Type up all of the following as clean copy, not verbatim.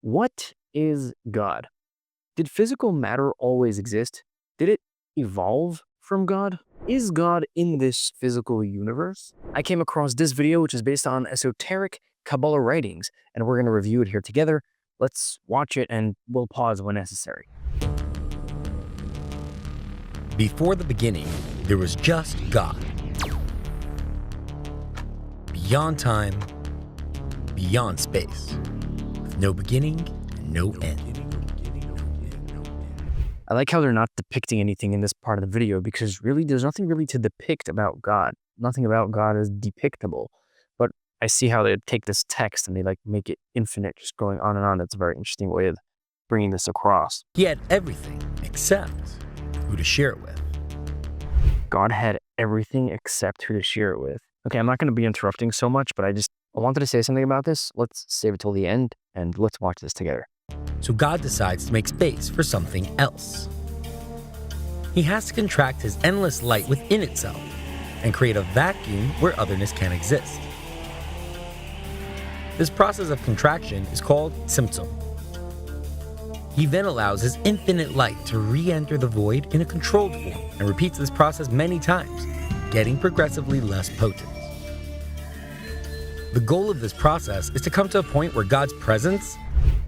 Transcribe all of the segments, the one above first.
What is God? Did physical matter always exist? Did it evolve from God? Is God in this physical universe? I came across this video, which is based on esoteric Kabbalah writings, and we're going to review it here together. Let's watch it and we'll pause when necessary. Before the beginning, there was just God. Beyond time, beyond space, with no beginning and no end. I like how they're not depicting anything in this part of the video because really there's nothing really to depict about God. Nothing about God is depictable. But I see how they take this text and they make it infinite, just going on and on. That's a very interesting way of bringing this across. He had everything except who to share it with. God had everything except who to share it with. Okay, I'm not going to be interrupting so much, but I wanted to say something about this. Let's save it till the end and let's watch this together. So God decides to make space for something else. He has to contract his endless light within itself and create a vacuum where otherness can exist. This process of contraction is called Tzimtzum. He then allows his infinite light to re-enter the void in a controlled form and repeats this process many times, getting progressively less potent. The goal of this process is to come to a point where God's presence.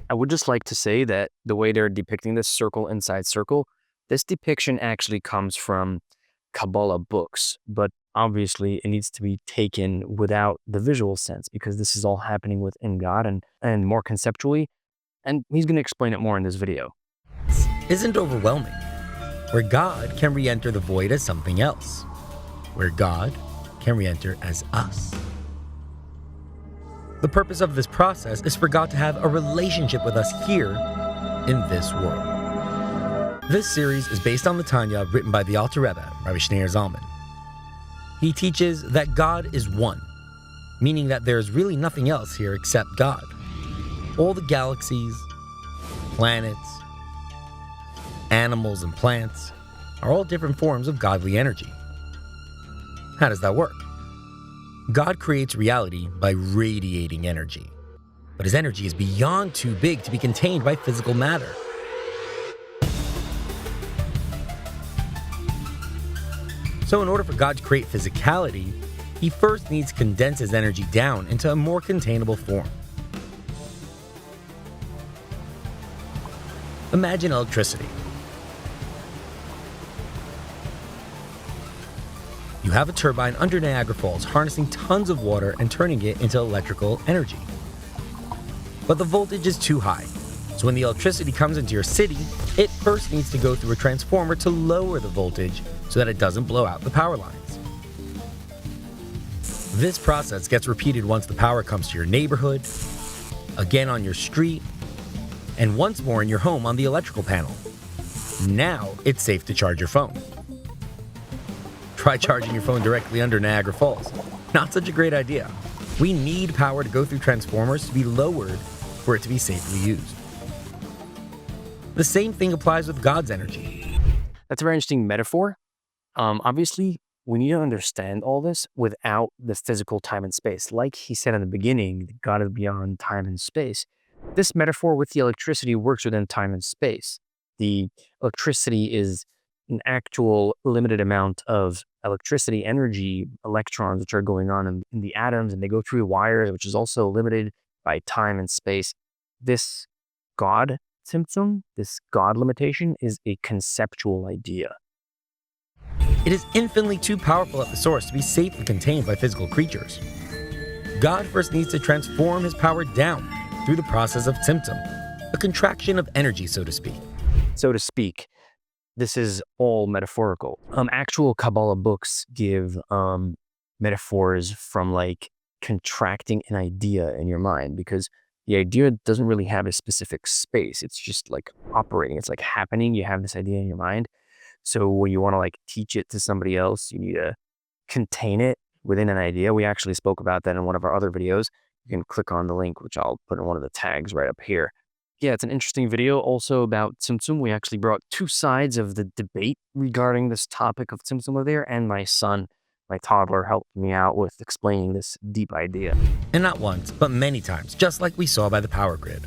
I would just like to say that the way they're depicting this circle inside circle, this depiction actually comes from Kabbalah books, but obviously it needs to be taken without the visual sense because this is all happening within God and more conceptually, and he's going to explain it more in this video. Isn't overwhelming, where God can re-enter the void as something else, where God can re-enter as us. The purpose of this process is for God to have a relationship with us here in this world. This series is based on the Tanya written by the Alter Rebbe, Rabbi Schneur Zalman. He teaches that God is one, meaning that there is really nothing else here except God. All the galaxies, planets, animals, and plants are all different forms of godly energy. How does that work? God creates reality by radiating energy, but his energy is beyond too big to be contained by physical matter. So in order for God to create physicality, he first needs to condense his energy down into a more containable form. Imagine electricity. You have a turbine under Niagara Falls harnessing tons of water and turning it into electrical energy. But the voltage is too high, so when the electricity comes into your city, it first needs to go through a transformer to lower the voltage so that it doesn't blow out the power lines. This process gets repeated once the power comes to your neighborhood, again on your street, and once more in your home on the electrical panel. Now it's safe to charge your phone. Try charging your phone directly under Niagara Falls. Not such a great idea. We need power to go through transformers to be lowered for it to be safely used. The same thing applies with God's energy. That's a very interesting metaphor. Obviously, we need to understand all this without the physical time and space. Like he said in the beginning, God is beyond time and space. This metaphor with the electricity works within time and space. The electricity is an actual limited amount of electricity, energy, electrons, which are going on in the atoms, and they go through wires, which is also limited by time and space. This God Tzimtzum, this God limitation, is a conceptual idea. It is infinitely too powerful at the source to be safely contained by physical creatures. God first needs to transform his power down through the process of Tzimtzum, a contraction of energy, so to speak. So to speak, this is all metaphorical. Actual Kabbalah books give metaphors from contracting an idea in your mind because the idea doesn't really have a specific space. It's just operating. It's happening. You have this idea in your mind. So when you want to teach it to somebody else, you need to contain it within an idea. We actually spoke about that in one of our other videos. You can click on the link, which I'll put in one of the tags right up here. Yeah, it's an interesting video also about Tzimtzum. We actually brought two sides of the debate regarding this topic of Tzimtzum there, and my son, my toddler, helped me out with explaining this deep idea. And not once, but many times, just like we saw by the power grid.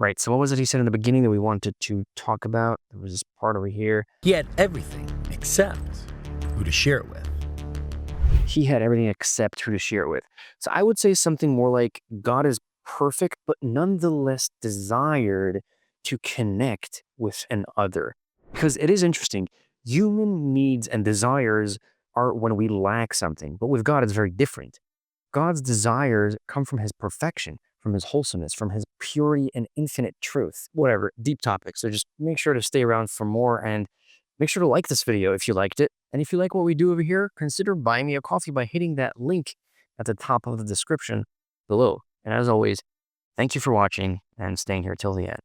Right. So what was it he said in the beginning that we wanted to talk about? There was this part over here. He had everything except who to share it with. He had everything except who to share it with. So I would say something more like God is perfect, but nonetheless desired to connect with an other. Because it is interesting. Human needs and desires are when we lack something, but with God, it's very different. God's desires come from his perfection, from his wholesomeness, from his purity and infinite truth. Whatever, deep topic. So just make sure to stay around for more and make sure to like this video if you liked it. And if you like what we do over here, consider buying me a coffee by hitting that link at the top of the description below. And as always, thank you for watching and staying here till the end.